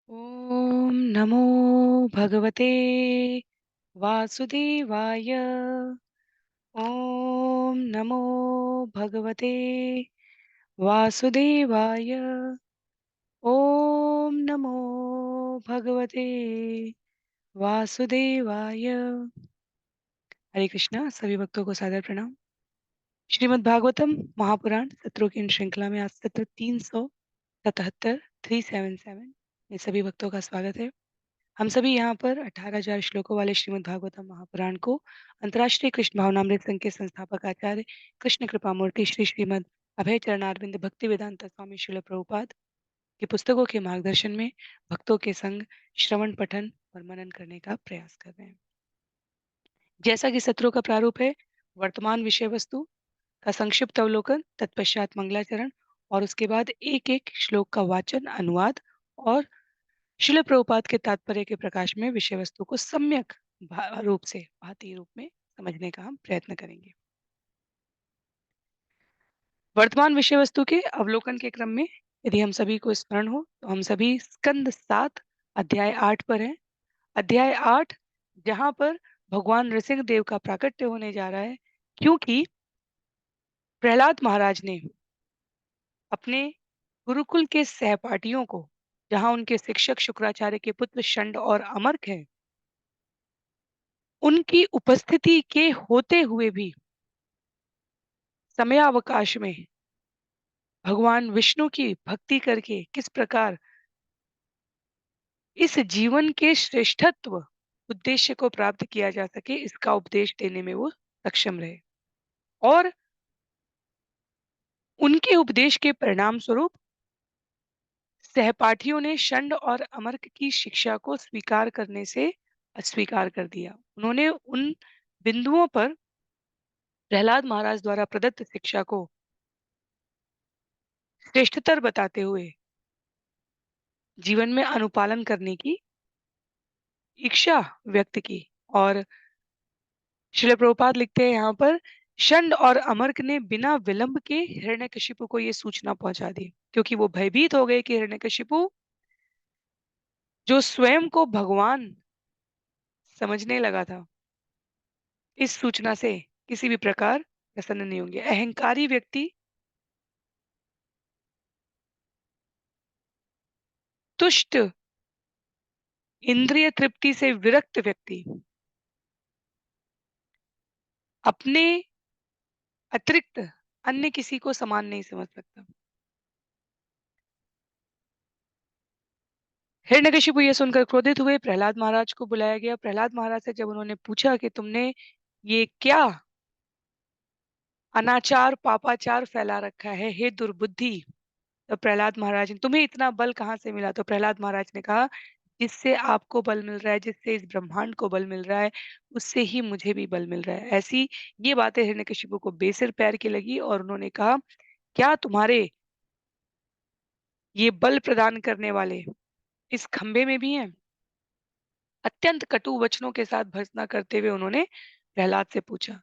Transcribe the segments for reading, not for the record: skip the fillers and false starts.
ॐ नमो भगवते वासुदेवाय। ॐ नमो भगवते वासुदेवाय। ॐ नमो भगवते वासुदेवाय। हरे कृष्णा। सभी भक्तों को सादर प्रणाम। श्रीमद् भागवतम महापुराण सत्रों की इन श्रृंखला में आज सत्र 377 377 में सभी भक्तों का स्वागत है। हम सभी यहाँ पर 18,000 श्लोकों वाले श्रीमद् भागवतम महापुराण को अंतर्राष्ट्रीय कृष्ण भावनामृत संघ के संस्थापक आचार्य कृष्ण कृपा मूर्ति श्री श्रीमद् अभय चरणारविंद भक्ति वेदांत स्वामी श्रील प्रभुपाद की पुस्तकों के मार्गदर्शन में भक्तों के संग श्रवण पठन और मनन करने का प्रयास कर रहे हैं। जैसा कि सत्रों का प्रारूप है, वर्तमान विषय वस्तु का संक्षिप्त अवलोकन, तत्पश्चात मंगलाचरण और उसके बाद एक एक श्लोक का वाचन, अनुवाद और शिल प्रभुपाद के तात्पर्य के प्रकाश में विषय वस्तु को सम्यक रूप से भाती रूप में समझने का हम प्रयत्न करेंगे। वर्तमान विषय वस्तु के अवलोकन के क्रम में यदि हम सभी को स्मरण हो तो हम सभी स्कंद 7 अध्याय 8 पर हैं। अध्याय 8 जहां पर भगवान नृसिंह देव का प्राकट्य होने जा रहा है, क्योंकि प्रहलाद महाराज ने अपने गुरुकुल के सहपाठियों को, जहां उनके शिक्षक शुक्राचार्य के पुत्र शंड और अमर्क हैं, उनकी उपस्थिति के होते हुए भी समयावकाश में भगवान विष्णु की भक्ति करके किस प्रकार इस जीवन के श्रेष्ठत्व उद्देश्य को प्राप्त किया जा सके, इसका उपदेश देने में वो सक्षम रहे। और उनके उपदेश के परिणाम स्वरूप सहपाठियों ने शंड और अमर्क की शिक्षा को स्वीकार करने से अस्वीकार कर दिया। उन्होंने उन बिंदुओं पर प्रहलाद महाराज द्वारा प्रदत्त शिक्षा को श्रेष्ठतर बताते हुए जीवन में अनुपालन करने की इच्छा व्यक्त की। और श्रील प्रभुपाद लिखते हैं यहाँ पर, शंड और अमर्क ने बिना विलंब के हिरण्यकशिपु को ये सूचना पहुंचा दी, क्योंकि वो भयभीत हो गए कि हिरण्यकशिपु जो स्वयं को भगवान समझने लगा था, इस सूचना से किसी भी प्रकार प्रसन्न नहीं होंगे। अहंकारी व्यक्ति, तुष्ट, इंद्रिय तृप्ति से विरक्त व्यक्ति अपने अतिरिक्त अन्य किसी को समान नहीं समझ सकता। हिरण्यकशिपु ये सुनकर क्रोधित हुए। प्रहलाद महाराज को बुलाया गया। प्रहलाद महाराज से जब उन्होंने पूछा कि तुमने ये क्या अनाचार पापाचार फैला रखा है, हे दुर्बुद्धि, तो प्रहलाद महाराज ने, तुम्हें इतना बल कहाँ से मिला? तो प्रहलाद महाराज ने कहा, जिससे आपको बल मिल रहा है, जिससे इस ब्रह्मांड को बल मिल रहा है, उससे ही मुझे भी बल मिल रहा है। ऐसी ये बातें हिरण्यकशिपु को बेसिर पैर की लगी और उन्होंने कहा, क्या तुम्हारे ये बल प्रदान करने वाले इस खंबे में भी हैं? अत्यंत कटु वचनों के साथ भर्त्सना करते हुए उन्होंने प्रहलाद से पूछा।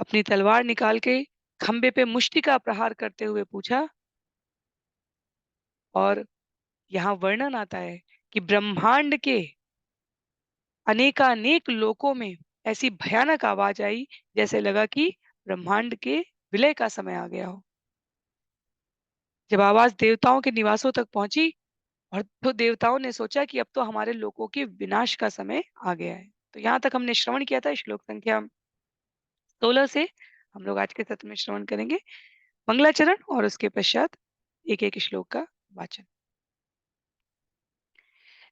अपनी तलवार निकाल के खंबे पे मुष्टि का प्रहार करते हुए पूछा। और यहाँ वर्णन आता है कि ब्रह्मांड के अनेकानेक लोकों में ऐसी भयानक आवाज आई, जैसे लगा कि ब्रह्मांड के विलय का समय आ गया हो। जब आवाज देवताओं के निवासों तक पहुंची और तो देवताओं ने सोचा कि अब तो हमारे लोगों के विनाश का समय आ गया है। तो यहाँ तक हमने श्रवण किया था। श्लोक संख्या 16 से हम लोग आज के सत्र में श्रवण करेंगे मंगलाचरण और उसके पश्चात एक एक श्लोक का वाचन।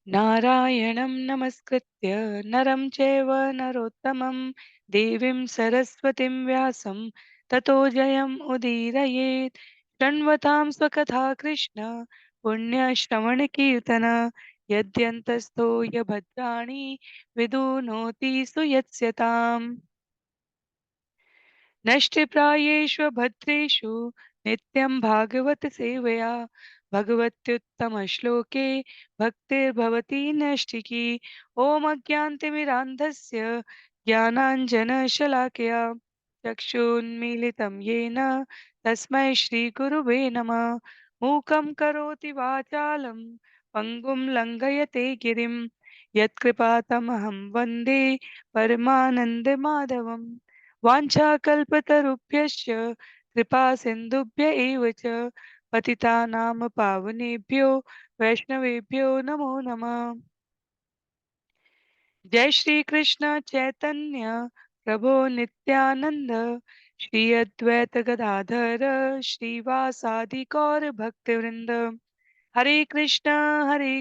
नारायणं नमस्कृत्य नरं चैव नरोत्तमं देवीं सरस्वतीं व्यासं ततो जयम् उदीरयेत्। शृण्वतां स्वकथा कृष्ण पुण्यश्रवणकीर्तन यद्यन्तस्थो य भद्राणि विदुनोति सुयत्स्यताम्। नष्टप्रायेषु भद्रेषु नित्यं भागवत सेवया भगवत्युत्तमश्लोके भक्तिर्भवति नैष्ठिकी। ॐ अज्ञानतिमिरान्धस्य ज्ञानाञ्जनशलाकया चक्षुन्मीलितं येन तस्मै श्रीगुरुवे नमः। मूकं करोति वाचालं पंगुं लंघयते गिरिं यत्कृपातमहं वन्दे परमानन्दमाधवम् वाञ्छाकल्पतरुभ्यश्च कृपा सिन्धुभ्य एव च पतितानां पावनेभ्यो वैष्णवेभ्यो नमो नमः। जय श्री कृष्ण चैतन्य प्रभु नित्यानंद श्री अद्वैत गदाधर श्रीवासादि गौर भक्तवृंद हरे कृष्ण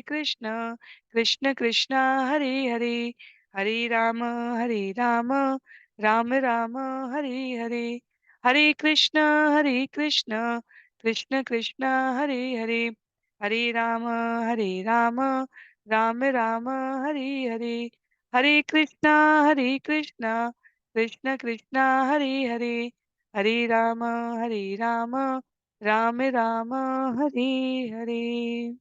कृष्ण कृष्ण हरे हरे हरे राम राम राम हरे हरे हरे कृष्ण कृष्ण कृष्ण हरे हरे हरे राम राम राम हरे हरे हरे कृष्णा कृष्ण कृष्ण हरे हरे हरे राम राम राम हरे हरे।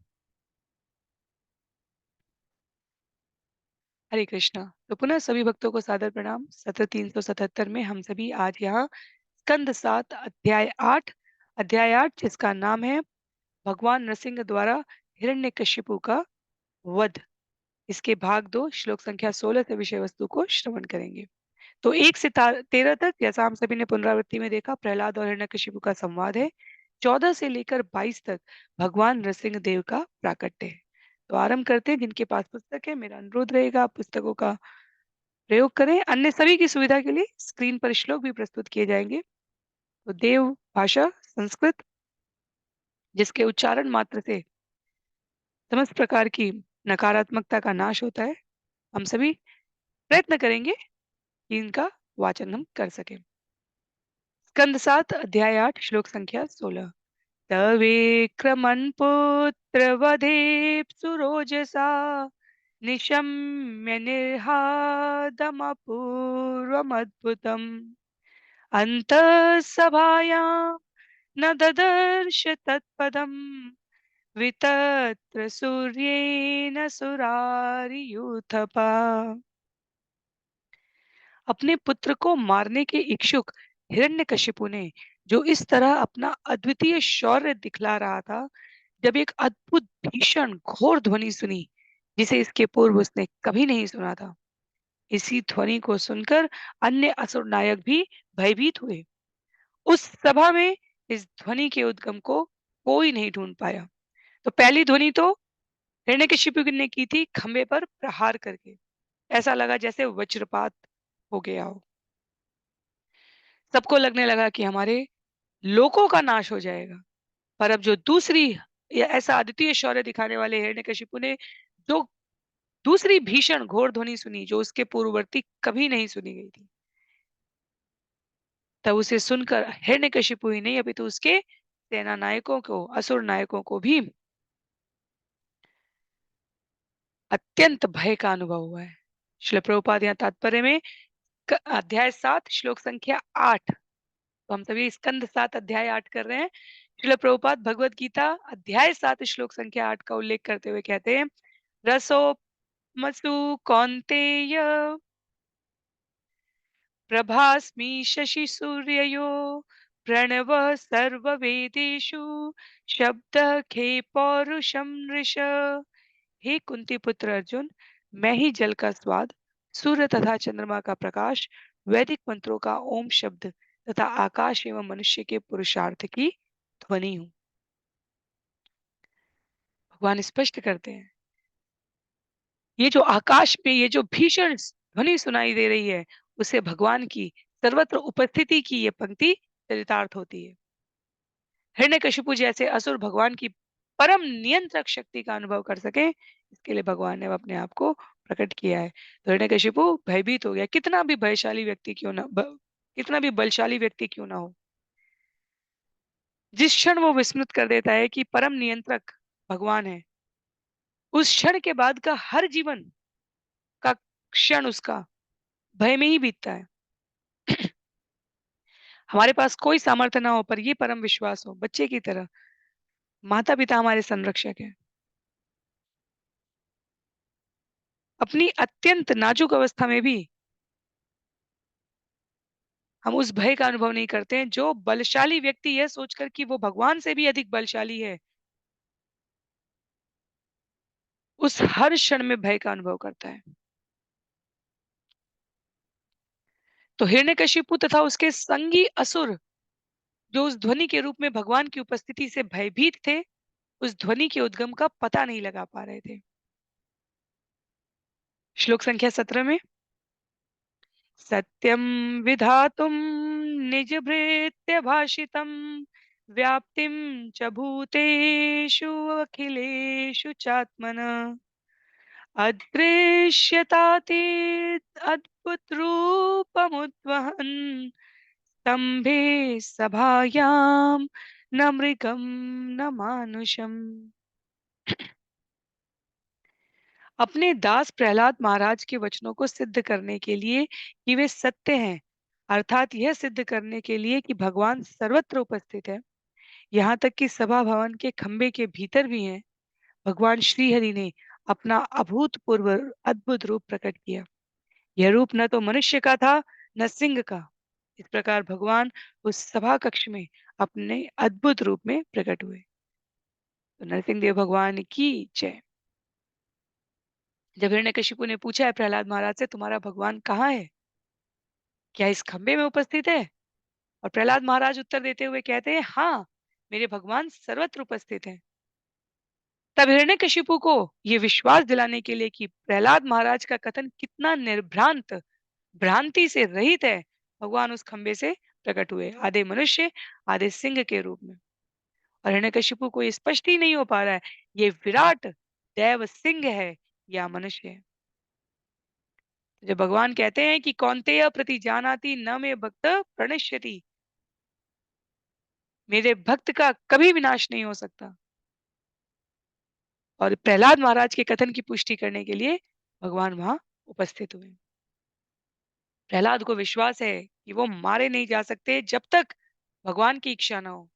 हरे कृष्णा। तो पुनः सभी भक्तों को सादर प्रणाम। सत्र 377 में हम सभी आज यहाँ स्कंद 7 अध्याय 8 जिसका नाम है भगवान नरसिंह द्वारा हिरण्यकशिपु का वध, इसके भाग 2 श्लोक संख्या 16 से विषय वस्तु को श्रवण करेंगे। तो 1 से 13 तक जैसा हम सभी ने पुनरावृत्ति में देखा प्रहलाद और हिरण्यकशिपु का संवाद है। 14 से लेकर 22 तक भगवान नरसिंह देव का प्राकट्य है। तो आरंभ करते हैं। जिनके पास पुस्तक है मेरा अनुरोध रहेगा आप पुस्तकों का प्रयोग करें। अन्य सभी की सुविधा के लिए स्क्रीन पर श्लोक भी प्रस्तुत किए जाएंगे। तो देव भाषा संस्कृत जिसके उच्चारण मात्र से समस्त प्रकार की नकारात्मकता का नाश होता है, हम सभी प्रयत्न करेंगे कि इनका वाचन हम कर सकें। स्कंद 7 अध्याय 8 श्लोक संख्या 16। तवेक्रमन् पुत्रवधेप्सुरोजसा निशम्य निर्हादमपूर्वमद्भुतम् अन्तःसभायां न ददर्श तत्पदम् वितत्र सूर्येण सुरारियूथपा। अपने पुत्र को मारने के इच्छुक हिरण्यकशिपु ने जो इस तरह अपना अद्वितीय शौर्य दिखला रहा था, जब एक अद्भुत भीषण घोर ध्वनि सुनी जिसे इसके पूर्व उसने कभी नहीं सुना था। इसी ध्वनि को सुनकर अन्य असुर नायक भी भयभीत हुए। उस सभा में इस ध्वनि के उद्गम को कोई नहीं ढूंढ पाया। तो पहली ध्वनि तो हिरण्यकशिपु ने की थी खंबे पर प्रहार करके। ऐसा लगा जैसे वज्रपात हो गया हो। सबको लगने लगा कि हमारे लोकों का नाश हो जाएगा। पर अब जो दूसरी या ऐसा अद्वितीय शौर्य दिखाने वाले हिरण्यकशिपु ने जो दूसरी भीषण घोर ध्वनि सुनी जो उसके पूर्ववर्ती कभी नहीं सुनी गई थी, तब उसे सुनकर हिरण्यकशिपु ही नहीं अपितु उसके सेना नायकों को असुर नायकों को भी अत्यंत भय का अनुभव हुआ है। श्रील प्रभुपाद यहाँ तात्पर्य में अध्याय 7 श्लोक संख्या 8, तो हम सभी स्कंद 7 अध्याय 8 कर रहे हैं। श्रील प्रभुपाद भगवत गीता अध्याय 7 श्लोक संख्या 8 का उल्लेख करते हुए कहते हैं रसोपमसु कौन्तेय प्रभास्मि शशि सूर्ययो प्रणव सर्ववेदेषु शब्द खे पौरुषम नृष। हे कुंती पुत्र अर्जुन, मैं ही जल का स्वाद, सूर्य तथा चंद्रमा का प्रकाश, वैदिक मंत्रों का ओम शब्द तथा आकाश एवं मनुष्य के पुरुषार्थ की ध्वनि हूँ। भगवान स्पष्ट करते हैं ये जो आकाश में ये जो भीषण ध्वनि सुनाई दे रही है उसे भगवान की सर्वत्र उपस्थिति की ये पंक्ति चरितार्थ होती है। हिरण्यकशिपु जैसे असुर भगवान की परम नियंत्रक शक्ति का अनुभव कर सके, इसके लिए भगवान ने अपने आप को प्रकट किया है। तो हिरण्यकशिपु भयभीत हो गया। कितना भी बलशाली व्यक्ति क्यों ना कितना भी बलशाली व्यक्ति क्यों ना हो, जिस क्षण वो विस्मृत कर देता है कि परम नियंत्रक भगवान है, उस क्षण के बाद का हर जीवन का क्षण उसका भय में ही बीतता है। हमारे पास कोई सामर्थ्य ना हो पर ये परम विश्वास हो बच्चे की तरह माता पिता हमारे संरक्षक है। अपनी अत्यंत नाजुक अवस्था में भी हम उस भय का अनुभव नहीं करते हैं। जो बलशाली व्यक्ति यह सोचकर कि वो भगवान से भी अधिक बलशाली है, उस हर क्षण में भय का अनुभव करता है। तो हिरण्यकशिपु तथा उसके संगी असुर जो उस ध्वनि के रूप में भगवान की उपस्थिति से भयभीत थे, उस ध्वनि के उद्गम का पता नहीं लगा पा रहे थे। श्लोक संख्या 17 में सत्यम विधातुम निजभृत्य भाषितम व्याप्तिम च भूतेषु अखिलेषु चात्मन अदृश्यतातीत अद्भुत रूपमुद्वहन् स्तंभे सभायाम न मृगम न मानुषम। अपने दास प्रहलाद महाराज के वचनों को सिद्ध करने के लिए कि वे सत्य हैं, अर्थात यह सिद्ध करने के लिए कि भगवान सर्वत्र उपस्थित है, यहाँ तक कि सभा भवन के खंबे के भीतर भी हैं, भगवान श्री हरि ने अपना अभूतपूर्व अद्भुत रूप प्रकट किया। यह रूप न तो मनुष्य का था न सिंह का। इस प्रकार भगवान उस सभा कक्ष में अपने अद्भुत रूप में प्रकट हुए। तो नरसिंह देव भगवान की जय। जब हिरण्यकशिपु ने पूछा है प्रहलाद महाराज से तुम्हारा भगवान कहाँ है, क्या इस खंबे में उपस्थित है? और प्रहलाद महाराज उत्तर देते हुए कहते हैं हाँ, मेरे भगवान सर्वत्र उपस्थित हैं। तब हिरण्यकशिपु को ये विश्वास दिलाने के लिए कि प्रहलाद महाराज का कथन कितना निर्भ्रांत भ्रांति से रहित है, भगवान उस खंबे से प्रकट हुए, आधे मनुष्य आधे सिंह के रूप में। और हिरण्यकशिपु को ये स्पष्ट ही नहीं हो पा रहा है, ये विराट देव सिंह है या मनुष्य है। जब भगवान कहते हैं कि कौन्तेय प्रतिजानाति न मे भक्त प्रणश्यति, मेरे भक्त का कभी विनाश नहीं हो सकता। और प्रहलाद महाराज के कथन की पुष्टि करने के लिए भगवान वहां उपस्थित हुए। प्रहलाद को विश्वास है कि वो मारे नहीं जा सकते जब तक भगवान की इच्छा ना हो।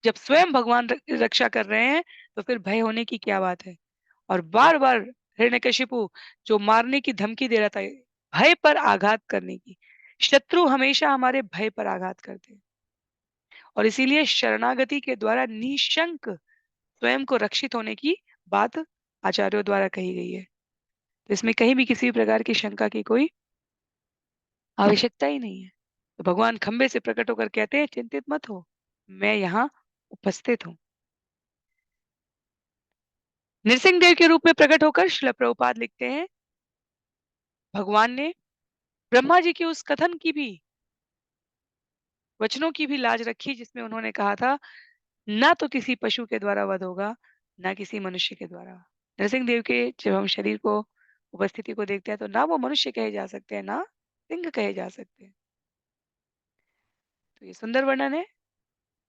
जब स्वयं भगवान रक्षा कर रहे हैं तो फिर भय होने की क्या बात है। और बार बार हिरण्यकशिपु जो मारने की धमकी दे रहा था, भय पर आघात करने की। शत्रु हमेशा हमारे भय पर आघात करते हैं और इसीलिए शरणागति के द्वारा निशंक स्वयं को रक्षित होने की बात आचार्यों द्वारा कही गई है। तो इसमें कहीं भी किसी प्रकार की शंका की कोई आवश्यकता ही नहीं है। तो भगवान खंबे से प्रकट होकर कहते हैं चिंतित मत हो, मैं यहाँ उपस्थित हूँ। नृसिंह देव के रूप में प्रकट होकर श्रील प्रभुपाद लिखते हैं भगवान ने ब्रह्मा जी के उस कथन की भी वचनों की भी लाज रखी जिसमें उन्होंने कहा था ना तो किसी पशु के द्वारा वध होगा ना किसी मनुष्य के द्वारा। नरसिंह देव के जब हम शरीर को उपस्थिति को देखते हैं तो ना वो मनुष्य कहे जा सकते हैं ना सिंह कहे जा सकते हैं। तो ये सुंदर वर्णन है।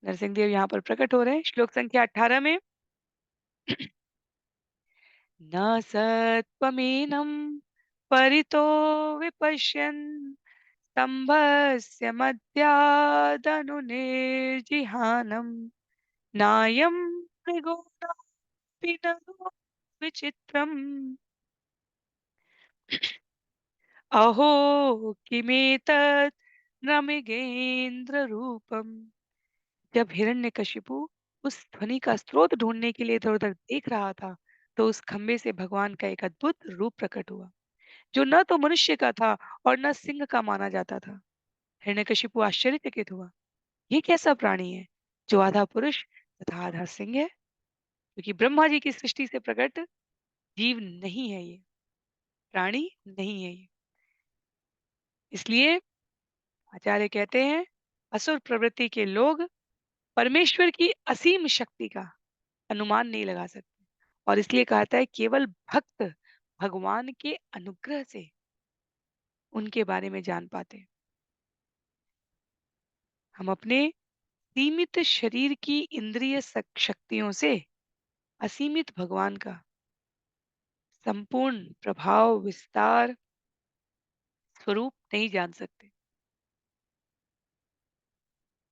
नरसिंह देव यहाँ पर प्रकट हो रहे हैं। श्लोक संख्या 18 में न सत्वमेनं परितो विपश्यन् स्तम्भस्य मध्यादनुनिर्जिहानम् नायं मृगोऽपि नरो विचित्रम् अहो किमेतत् न रूपम। जब हिरण्यकशिपु उस ध्वनि का स्रोत ढूंढने के लिए इधर उधर देख रहा था तो उस खंबे से भगवान का एक अद्भुत रूप प्रकट हुआ जो न तो मनुष्य का था और न सिंह का माना जाता था। हिरण्यकशिपु आश्चर्यचकित हुआ, ये कैसा प्राणी है जो आधा पुरुष तथा आधा सिंह है, क्योंकि ब्रह्मा जी की सृष्टि से प्रकट जीव नहीं है, ये प्राणी नहीं है ये। इसलिए आचार्य कहते हैं असुर प्रवृत्ति के लोग परमेश्वर की असीम शक्ति का अनुमान नहीं लगा सकते और इसलिए कहता है केवल भक्त भगवान के अनुग्रह से उनके बारे में जान पाते हैं। हम अपने सीमित शरीर की इंद्रिय शक्तियों से असीमित भगवान का संपूर्ण प्रभाव विस्तार स्वरूप नहीं जान सकते।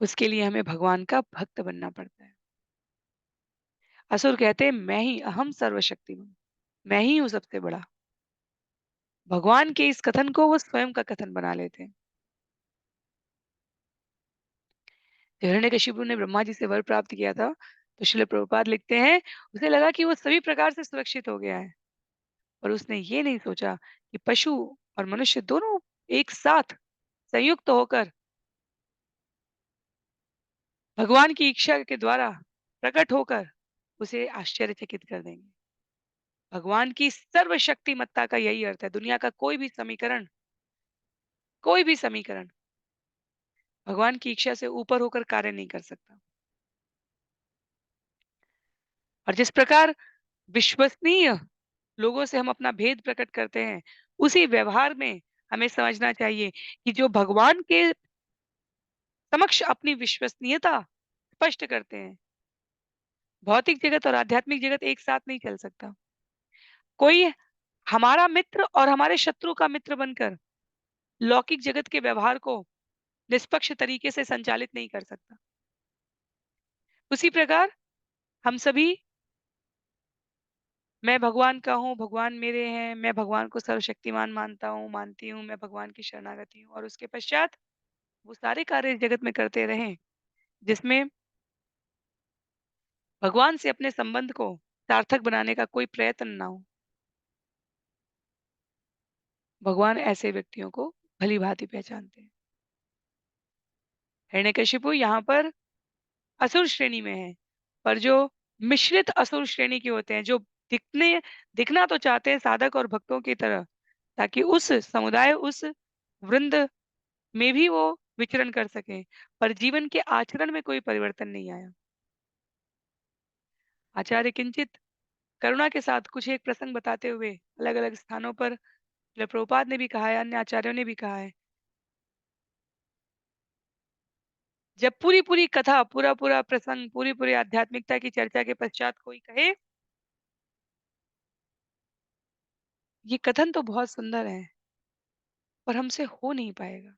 उसके लिए हमें भगवान का भक्त बनना पड़ता है। असुर कहते हैं मैं ही अहम सर्वशक्तिमान, मैं ही हूं सबसे बड़ा। भगवान के इस कथन को वो स्वयं का कथन बना लेते हैं। हिरण्यकशिपु ने ब्रह्मा जी से वर प्राप्त किया था तो श्रील प्रभुपाद लिखते हैं उसे लगा कि वो सभी प्रकार से सुरक्षित हो गया है। पर उसने ये नहीं सोचा कि पशु और मनुष्य दोनों एक साथ संयुक्त होकर भगवान की इच्छा के द्वारा प्रकट होकर उसे आश्चर्यचकित कर देंगे। भगवान की सर्वशक्तिमत्ता का यही अर्थ है। दुनिया का कोई भी समीकरण भगवान की इच्छा से ऊपर होकर कार्य नहीं कर सकता। और जिस प्रकार विश्वसनीय लोगों से हम अपना भेद प्रकट करते हैं, उसी व्यवहार में हमें समझना चाहिए कि जो भगवान के समक्ष अपनी विश्वसनीयता स्पष्ट करते हैं, भौतिक जगत और आध्यात्मिक जगत एक साथ नहीं चल सकता। कोई हमारा मित्र और हमारे शत्रु का मित्र बनकर लौकिक जगत के व्यवहार को निष्पक्ष तरीके से संचालित नहीं कर सकता। उसी प्रकार हम सभी, मैं भगवान का हूँ, भगवान मेरे हैं, मैं भगवान को सर्वशक्तिमान मानता हूँ, मानती हूँ, मैं भगवान की शरणागति हूँ और उसके पश्चात वो सारे कार्य इस जगत में करते रहें, जिसमें भगवान से अपने संबंध को सार्थक बनाने का कोई प्रयत्न ना हो। भगवान ऐसे व्यक्तियों को भली-भांति पहचानते हैं। हिरण्यकशिपु यहाँ पर असुर श्रेणी में है, पर जो मिश्रित असुर श्रेणी के होते हैं, जो दिखना तो चाहते हैं साधक और भक्तों की तरह, ताकि उस समुदाय, उस वृंद में भी वो विचरण कर सकें, पर जीवन के आचरण में कोई परिवर्तन नहीं आया। आचार्य किंचित करुणा के साथ कुछ एक प्रसंग बताते हुए अलग-अलग स्थानों पर शिला प्रभुपाद ने भी कहा है, अन्य आचार्यों ने भी कहा है, जब पूरी-पूरी कथा, पूरा-पूरा प्रसंग, पूरी-पूरी आध्यात्मिकता की चर्चा के पश्चात कोई कहे, ये कथन तो बहुत सुंदर है, पर हमसे हो नहीं पाएगा।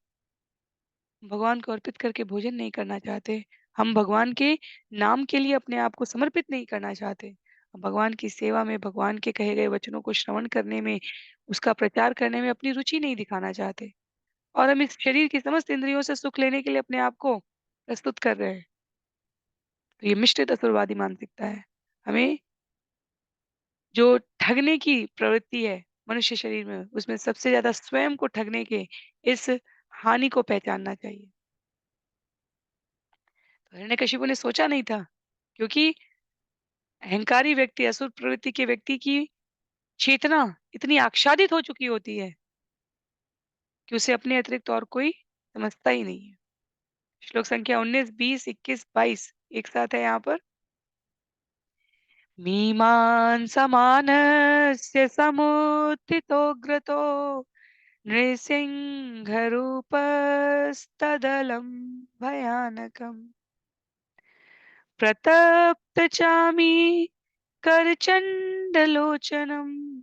भगवान को अर्पित करके भोजन नहीं करना चाहते। हम भगवान के नाम के लिए अपने आप को समर्पित नहीं करना चाहते। हम भगवान की सेवा में, भगवान के कहे गए वचनों को श्रवण करने में, उसका प्रचार करने में अपनी रुचि नहीं दिखाना चाहते। और हम इस शरीर की समस्त इंद्रियों से सुख लेने के लिए अपने आप को प्रस्तुत कर रहे हैं। तो ये मिश्रित असुरवादी मानसिकता है। हमें जो ठगने की प्रवृत्ति है मनुष्य शरीर में, उसमें सबसे ज़्यादा स्वयं को ठगने के इस हानि को पहचानना चाहिए। तो हिरण्यकशिपु ने सोचा नहीं था, क्योंकि अहंकारी व्यक्ति, असुर प्रवृत्ति के व्यक्ति की चेतना इतनी आच्छादित हो चुकी होती है कि उसे अपने अतिरिक्त और कोई समझता ही नहीं है। श्लोक संख्या 19, 20, 21, 22 एक साथ है यहाँ पर। मीमांसमानस्य समुत्थितोऽग्रतो नृसिंहरूपस्तदलं भयानकम् प्रतप्तचामी करचण्डलोचनम्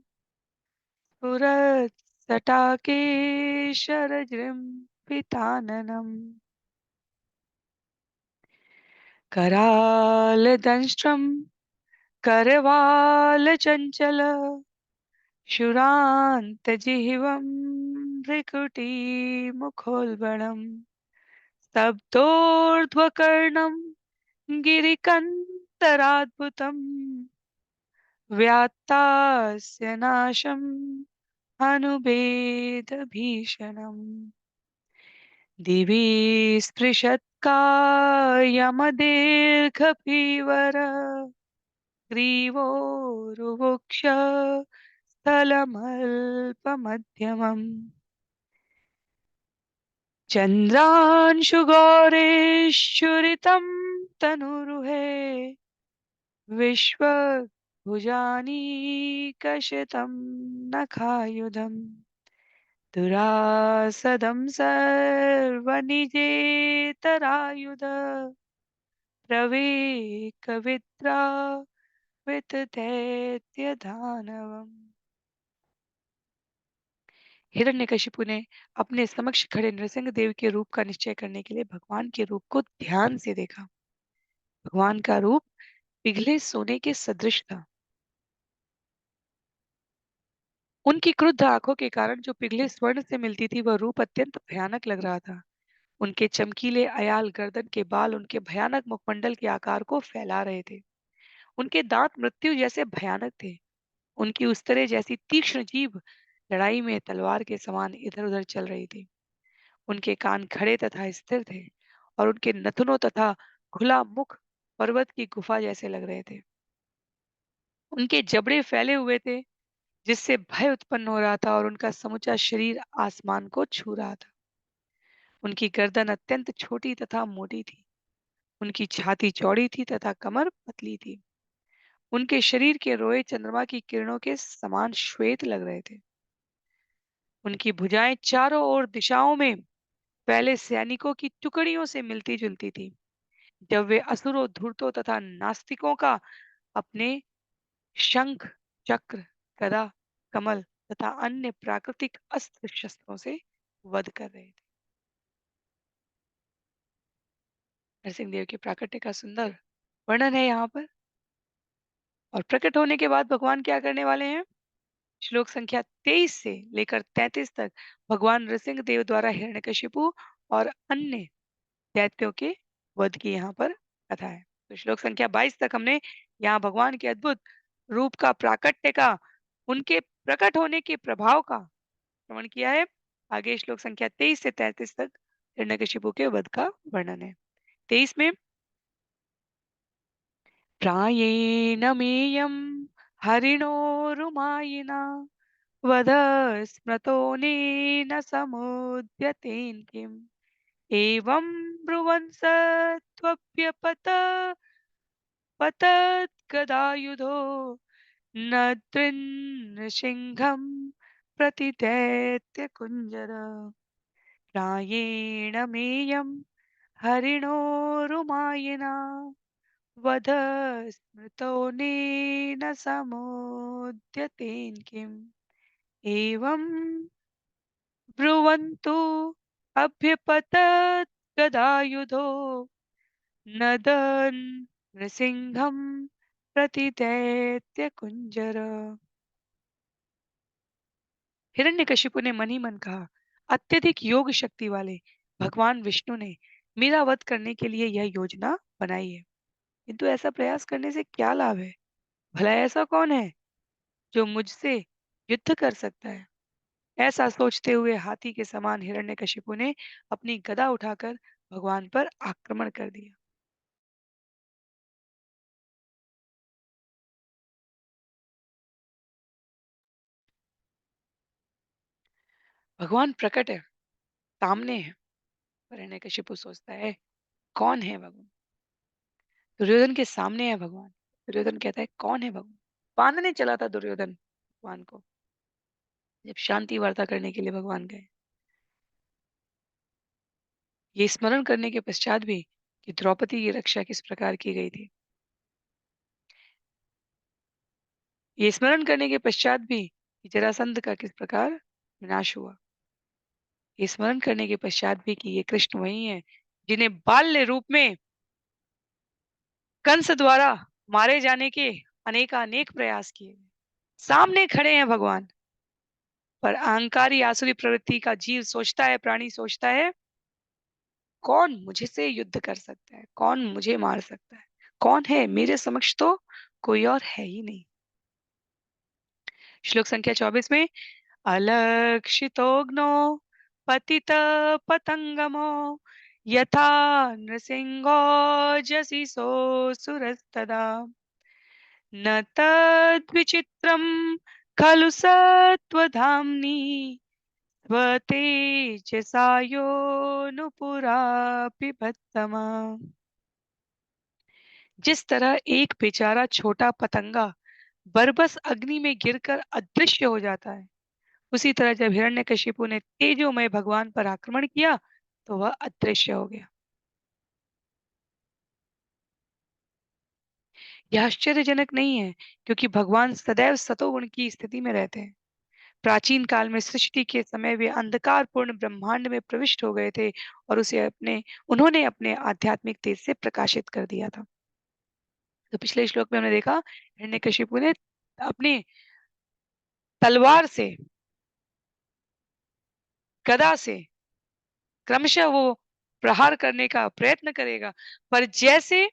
स्फुरत्सटाके शरजृम्भिताननम् करालदंष्ट्रं करवालचञ्चल शुरान्तजिह्वं भ्रिकुटीमुखोल्बणम् स्तब्धोर्ध्वकर्णं गिरिकन्तराद्भुतम् व्यात्तास्य नाशम् अनुपेदभीषणम् दिवि स्पृशत्कायमदीर्घफीवर ग्रीवोरुवोक्ष स्थलमल्पमध्यमम् चन्द्रांशुगौरेश्चुरितं तनुरुहे विश्वभुजानीकशतं नखायुधम् दुरासदं सर्वनिजेतरायुध प्रवेकविद्रावितदैत्यदानवम्। हिरण्यकशिपु ने अपने समक्ष खड़े नृसिंह देव के रूप का निश्चय करने के लिए भगवान के रूप को ध्यान से देखा। भगवान का रूप पिघले सोने के सदृश था। उनकी क्रुद्ध आंखों के कारण जो पिघले स्वर्ण से मिलती थी, वह रूप अत्यंत भयानक लग रहा था। उनके चमकीले अयाल गर्दन के बाल उनके भयानक मुखमंडल के आकार को फैला रहे थे। उनके दांत मृत्यु जैसे भयानक थे। उनकी उस्तरे जैसी तीक्ष्ण जीभ लड़ाई में तलवार के समान इधर-उधर चल रही थी। उनके कान खड़े तथा स्थिर थे और उनके नथुनों तथा खुला मुख पर्वत की गुफा जैसे लग रहे थे। उनके जबड़े फैले हुए थे, जिससे भय उत्पन्न हो रहा था और उनका समूचा शरीर आसमान को छू रहा था। उनकी गर्दन अत्यंत छोटी तथा मोटी थी। उनकी छाती चौड़ी थी तथा कमर पतली थी। उनके शरीर के रोए चंद्रमा की किरणों के समान श्वेत लग रहे थे। उनकी भुजाएं चारों ओर दिशाओं में फैले सैनिकों की टुकड़ियों से मिलती जुलती थी। जब वे असुरों, धूर्तों तथा नास्तिकों का अपने शंख, चक्र, गदा, कमल तथा अन्य प्राकृतिक अस्त्र शस्त्रों से वध कर रहे थे। नरसिंह देव के प्राकट्य का सुंदर वर्णन है यहाँ पर। और प्रकट होने के बाद भगवान क्या करने वाले हैं? श्लोक संख्या 23 से लेकर 33 तक भगवान नृसिंह देव द्वारा हिरण्यकशिपु और अन्य दैत्यों के वध की यहाँ पर कथा है। तो श्लोक संख्या 22 तक हमने यहाँ भगवान के अद्भुत रूप का, प्राकट्य का, उनके प्रकट होने के प्रभाव का श्रवण किया है। आगे श्लोक संख्या 23 से 33 तक हिरण्यकशिपु के वध का वर्णन है। 23 में प्रायेण मेयं हरिणोरुमायिना वध स्मृतोऽनेन समुद्यतेन किम् एवं ब्रुवन् स त्वप्यपत पतद्गदायुधो न तृन्नृसिंहं प्रति दैत्यकुञ्जर प्रायेण मेयं हरिणोरुमायिना वध स्मृतोऽनेन समुद्यतेन किम् एवं ब्रुवन्तु अभ्यपतत् गदायुधो नदन् नृसिंहं प्रति दैत्य कुंजर। हिरण्यकशिपु ने मन ही मन कहा, अत्यधिक योग शक्ति वाले भगवान विष्णु ने मेरा वध करने के लिए यह योजना बनाई है, किंतु ऐसा प्रयास करने से क्या लाभ है? भला ऐसा कौन है जो मुझसे युद्ध कर सकता है? ऐसा सोचते हुए हाथी के समान हिरण्यकशिपु ने अपनी गदा उठाकर भगवान पर आक्रमण कर दिया। भगवान प्रकट है, सामने है, पर हिरण्यकशिपु सोचता है, कौन है भगवान? दुर्योधन के सामने है भगवान। दुर्योधन कहता है, कौन है भगवान? बांधने चला था दुर्योधन भगवान को, जब शांति वार्ता करने के लिए भगवान गए। ये स्मरण करने के पश्चात भी कि द्रौपदी की रक्षा किस प्रकार की गई थी, ये स्मरण करने के पश्चात भी कि जरासंध का किस प्रकार विनाश हुआ, ये स्मरण करने के पश्चात भी कि ये कृष्ण वही है जिन्हें बाल्य रूप में कंस द्वारा मारे जाने के अनेकानेक प्रयास किए। सामने खड़े हैं भगवान, पर अहंकारी आसुरी प्रवृत्ति का जीव सोचता है, प्राणी सोचता है, कौन मुझसे युद्ध कर सकता है, कौन मुझे मार सकता है, कौन है मेरे समक्ष, तो कोई और है ही नहीं। श्लोक संख्या 24 में अलक्षितोग्नो पतित पतंगमो यथा नृसिंहो जसिसोऽसुरस्तदा न तद्विचित्रं खलु सत्त्वधाम्नि स्वतेजसा योऽनुपुरापि भत्तमा। जिस तरह एक बेचारा छोटा पतंगा बरबस अग्नि में गिरकर अदृश्य हो जाता है, उसी तरह जब हिरण्यकशिपु ने तेजोमय भगवान पर आक्रमण किया तो वह अदृश्य हो गया। यह आश्चर्यजनक नहीं है, क्योंकि भगवान सदैव सतोगुण की स्थिति में रहते हैं। प्राचीन काल में सृष्टि के समय वे अंधकारपूर्ण ब्रह्मांड में प्रविष्ट हो गए थे और उन्होंने अपने आध्यात्मिक तेज से प्रकाशित कर दिया था। तो पिछले श्लोक में हमने देखा, हिरण्यकशिपु ने अपनी तलवार से, गदा से क्रमशः वो प्रहार करने का प्रयत्न करेगा, पर जैसे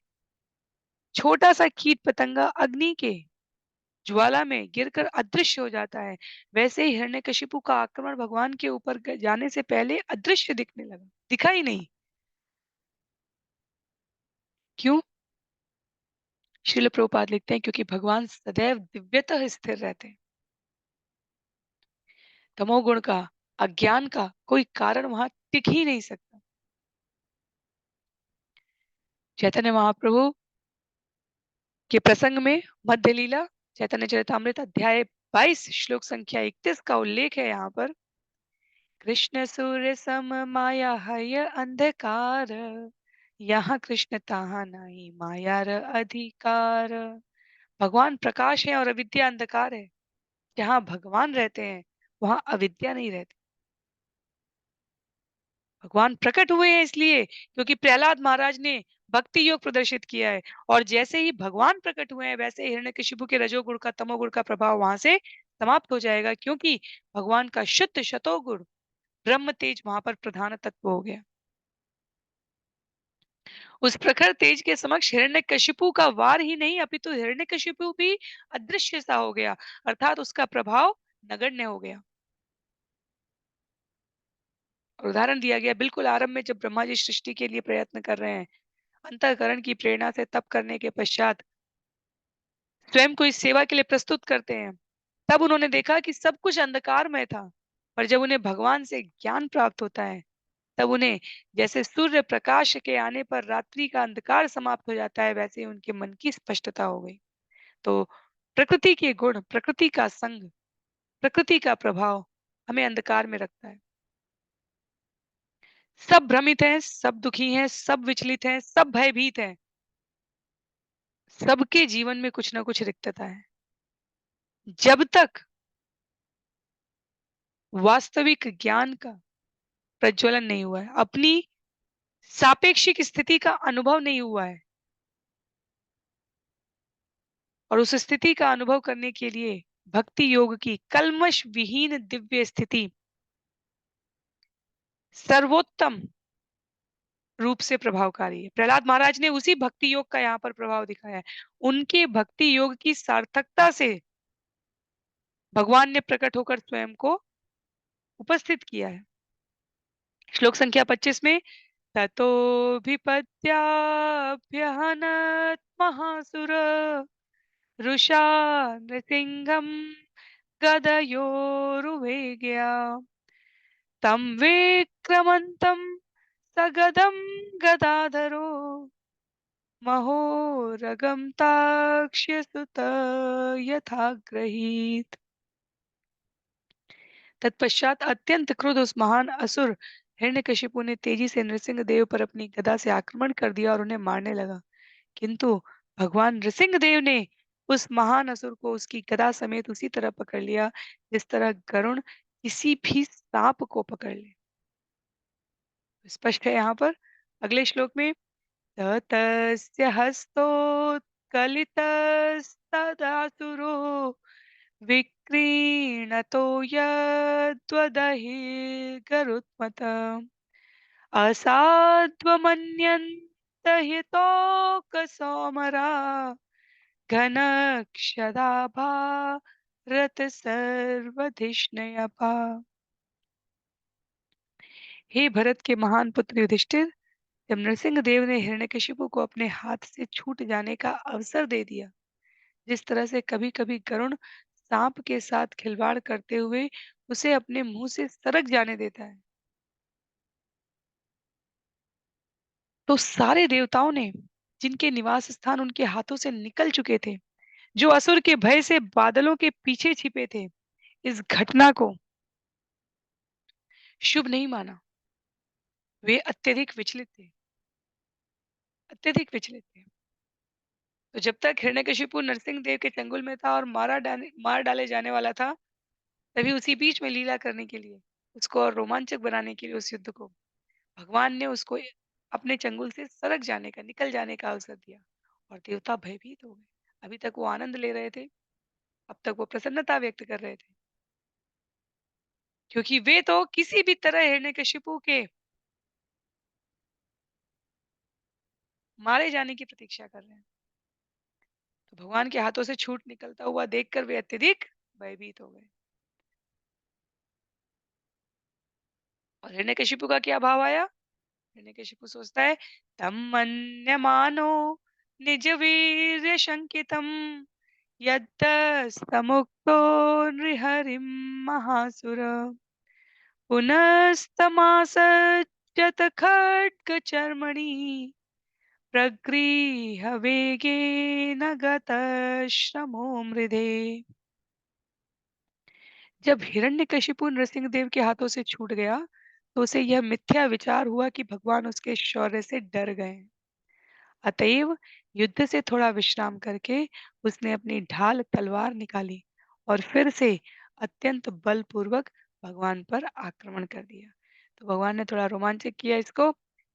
छोटा सा कीट पतंगा अग्नि के ज्वाला में गिरकर अदृश्य हो जाता है। वैसे ही हिरण्यकशिपु का आक्रमण भगवान के ऊपर जाने से पहले अदृश्य दिखने लगा, दिखा ही नहीं। क्यों? श्रील प्रभुपाद लिखते हैं क्योंकि भगवान सदैव दिव्यतः स्थिर रहते हैं। तमोगुण का, अज्ञान का कोई कारण वहां टिक ही नहीं सकता। चैतन्य महाप्रभु के प्रसंग में मध्य लीला चैतन्य चरितामृत अध्याय 22 श्लोक संख्या 31 का उल्लेख है यहाँ पर। कृष्ण सूर्य सम माया हय अंधकार, यहाँ कृष्ण तहाँ नहीं माया र अधिकार। भगवान प्रकाश है और अविद्या अंधकार है। जहाँ भगवान रहते हैं वहां अविद्या नहीं रहती। भगवान प्रकट हुए हैं इसलिए क्योंकि प्रहलाद महाराज ने भक्ति योग प्रदर्शित किया है, और जैसे ही भगवान प्रकट हुए हैं वैसे हिरण्यकशिपु के रजोगुण का तमोगुण का प्रभाव वहां से समाप्त हो जाएगा, क्योंकि भगवान का शुद्ध शतोगुण ब्रह्म तेज वहां पर प्रधान तत्व हो गया। उस प्रखर तेज के समक्ष हिरण्यकशिपु का वार ही नहीं अपितु हिरण्यकशिपु भी अदृश्य सा हो गया, अर्थात उसका प्रभाव नगण्य हो गया। और उदाहरण दिया गया बिल्कुल आरंभ में जब ब्रह्मा जी सृष्टि के लिए प्रयत्न कर रहे हैं, अंतःकरण की प्रेरणा से तप करने के पश्चात स्वयं को इस सेवा के लिए प्रस्तुत करते हैं। तब उन्होंने देखा कि सब कुछ अंधकारमय था, पर जब उन्हें भगवान से ज्ञान प्राप्त होता है तब उन्हें जैसे सूर्य प्रकाश के आने पर रात्रि का अंधकार समाप्त हो जाता है, वैसे ही उनके मन की स्पष्टता हो गई। तो प्रकृति के गुण, प्रकृति का संग, प्रकृति का प्रभाव हमें अंधकार में रखता है। सब भ्रमित हैं, सब दुखी हैं, सब विचलित हैं, सब भयभीत हैं। सबके जीवन में कुछ ना कुछ रिक्तता है। जब तक वास्तविक ज्ञान का प्रज्वलन नहीं हुआ है, अपनी सापेक्षिक स्थिति का अनुभव नहीं हुआ है, और उस स्थिति का अनुभव करने के लिए भक्ति योग की कल्मश विहीन दिव्य स्थिति सर्वोत्तम रूप से प्रभावकारी है। प्रहलाद महाराज ने उसी भक्ति योग का यहाँ पर प्रभाव दिखाया है। उनके भक्ति योग की सार्थकता से भगवान ने प्रकट होकर स्वयं को उपस्थित किया है। श्लोक संख्या 25 में ततो विपद्याभ्यहनत महासुर रुषा नृसिंहम गदयोरुवेगया तं विक्रमन्तं सगदं गदाधरो महोरगं ताक्ष्यसुत यथाग्रहीत। तत्पश्चात अत्यंत क्रुद्ध उस महान असुर हिरण्यकशिपु ने तेजी से नृसिंह देव पर अपनी गदा से आक्रमण कर दिया और उन्हें मारने लगा, किंतु भगवान नृसिंह देव ने उस महान असुर को उसकी गदा समेत उसी तरह पकड़ लिया जिस तरह गरुण किसी भी सांप को पकड़ ले। स्पष्ट है यहाँ पर अगले श्लोक में ततस्य हस्तोत्कलितस्तदासुरो विक्रीणतो यद्वदहिर्गरुत्मतम् असाध्वमन्यन्त हितोऽकसोमरा घनक्षदाभा रत सर्वधिष्णयपा। हे भरत के महान पुत्र युधिष्ठिर, जब नरसिंह देव ने हिरण्यकशिपु को अपने हाथ से छूट जाने का अवसर दे दिया, जिस तरह से कभी कभी गरुण सांप के साथ खिलवाड़ करते हुए उसे अपने मुंह से सरक जाने देता है, तो सारे देवताओं ने जिनके निवास स्थान उनके हाथों से निकल चुके थे, जो असुर के भय से बादलों के पीछे छिपे थे, इस घटना को शुभ नहीं माना। वे अत्यधिक विचलित थे, अत्यधिक विचलित थे। तो जब तक हिरण्यकशिपु नरसिंह देव के चंगुल में था और मार डाले जाने वाला था, तभी उसी बीच में लीला करने के लिए, उसको और रोमांचक बनाने के लिए उस युद्ध को भगवान ने उसको अपने चंगुल से सरक जाने का, निकल जाने का अवसर दिया, और देवता भयभीत हो गए। अभी तक वो आनंद ले रहे थे, अब तक वो प्रसन्नता व्यक्त कर रहे थे, क्योंकि वे तो किसी भी तरह हिरण्यकशिपु के मारे जाने की प्रतीक्षा कर रहे हैं। तो भगवान के हाथों से छूट निकलता हुआ देखकर वे अत्यधिक भयभीत हो गए। और हिरण्यकशिपु का क्या भाव आया? हिरण्यकशिपु सोचता है, तम मन्यमानो निज वीर्य शंकितम यद्दस्तमुक्तो नृहरिम महासुर पुनस्तमासजत खड्गचर्मणि प्रगृह्य वेगेन गतश्रमो मृधे। जब हिरण्यकशिपु नृसिंहदेव के हाथों से छूट गया तो उसे यह मिथ्या विचार हुआ कि भगवान उसके शौर्य से डर गए। अतएव युद्ध से थोड़ा विश्राम करके उसने अपनी ढाल तलवार निकाली और फिर से अत्यंत बलपूर्वक भगवान पर आक्रमण कर दिया। तो भगवान ने थोड़ा रोमांचक किया इसको,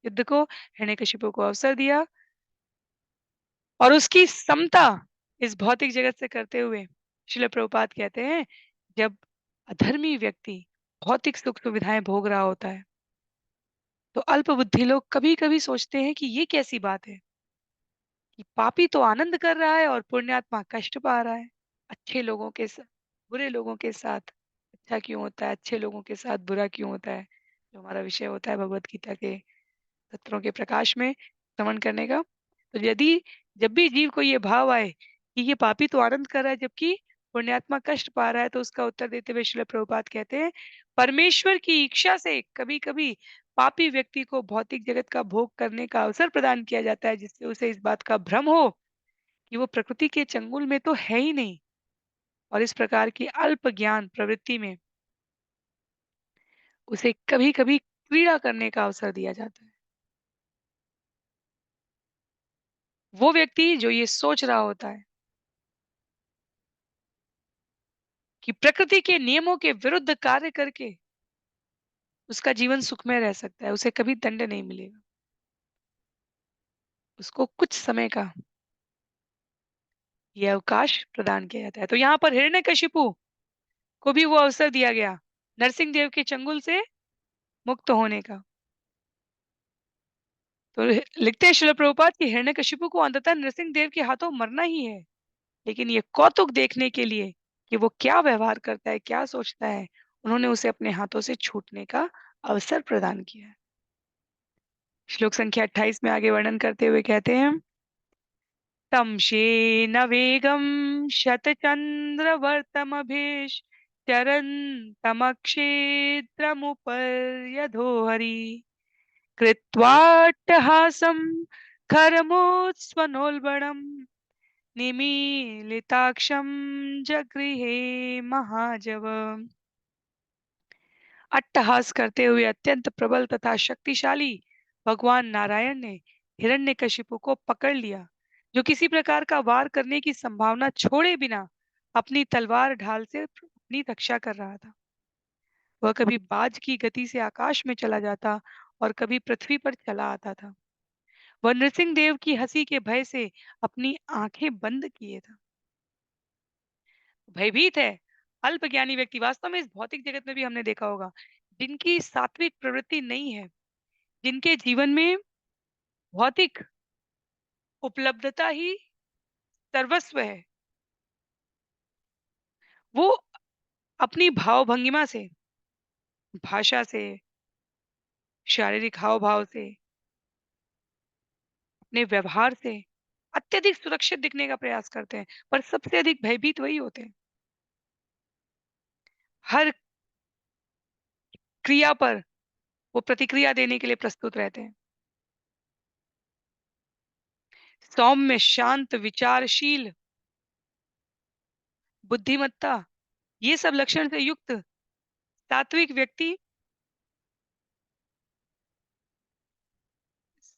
युद्ध को, हिरण्यकशिपु को अवसर दिया और उसकी समता इस भौतिक जगत से करते हुए श्रील प्रभुपाद कहते हैं, जब अधर्मी व्यक्ति भौतिक सुख सुविधाएं भोग रहा होता है तो अल्प बुद्धि लोग कभी कभी सोचते हैं कि ये कैसी बात है कि पापी तो आनंद कर रहा है और पुण्यात्मा कष्ट पा रहा है। अच्छे लोगों के साथ बुरे लोगों के साथ अच्छा क्यों होता है, अच्छे लोगों के साथ बुरा क्यों होता है, जो हमारा विषय होता है भगवत गीता के सत्रों के प्रकाश में श्रवण करने का। तो यदि जब भी जीव को ये भाव आए कि ये पापी तो आनंद कर रहा है जबकि पुण्यात्मा कष्ट पा रहा है, तो उसका उत्तर देते हुए श्रील प्रभुपाद कहते हैं, परमेश्वर की इच्छा से कभी कभी पापी व्यक्ति को भौतिक जगत का भोग करने का अवसर प्रदान किया जाता है, जिससे उसे इस बात का भ्रम हो कि वो प्रकृति के चंगुल में तो है ही नहीं, और इस प्रकार की अल्प ज्ञान प्रवृत्ति में उसे कभी कभी क्रीड़ा करने का अवसर दिया जाता है। वो व्यक्ति जो ये सोच रहा होता है कि प्रकृति के नियमों के विरुद्ध कार्य करके उसका जीवन सुखमय रह सकता है, उसे कभी दंड नहीं मिलेगा, उसको कुछ समय का ये अवकाश प्रदान किया जाता है। तो यहाँ पर हिरण्यकशिपु को भी वो अवसर दिया गया नरसिंह देव के चंगुल से मुक्त होने का। तो लिखते हैं श्रील प्रभुपाद कि हिरण्यकशिपु को अंततः नरसिंह देव के हाथों मरना ही है, लेकिन ये कौतुक देखने के लिए कि वो क्या व्यवहार करता है, क्या सोचता है, उन्होंने उसे अपने हाथों से छूटने का अवसर प्रदान किया है। श्लोक संख्या 28 में आगे वर्णन करते हुए कहते हैं, तं शेन वेगं शतचन्द्रवर्तमभिश्चरन्तमक्षेत्रमुपर्यधो हरि कृत्वाट्टहासं खरमुत्स्वनोल्बणम् निमीलिताक्षं जगृहे महाजव। अट्टहास करते हुए अत्यंत प्रबल तथा शक्तिशाली भगवान नारायण ने हिरण्यकशिपु को पकड़ लिया, जो किसी प्रकार का वार करने की संभावना छोड़े बिना अपनी तलवार ढाल से अपनी रक्षा कर रहा था। वह कभी बाज की गति से आकाश में चला जाता और कभी पृथ्वी पर चला आता था। वह नृसिंह देव की हंसी के भय से अपनी आंखें बंद किए था, भयभीत है। अल्पज्ञानी व्यक्ति वास्तव में इस भौतिक जगत में भी हमने देखा होगा, जिनकी सात्विक प्रवृत्ति नहीं है, जिनके जीवन में भौतिक उपलब्धता ही सर्वस्व है, वो अपनी भाव भंगिमा से, भाषा से, शारीरिक हाव भाव से, अपने व्यवहार से अत्यधिक सुरक्षित दिखने का प्रयास करते हैं, पर सबसे अधिक भयभीत वही होते हैं। हर क्रिया पर वो प्रतिक्रिया देने के लिए प्रस्तुत रहते हैं। सौम्य, शांत, विचारशील, बुद्धिमत्ता, ये सब लक्षण से युक्त सात्विक व्यक्ति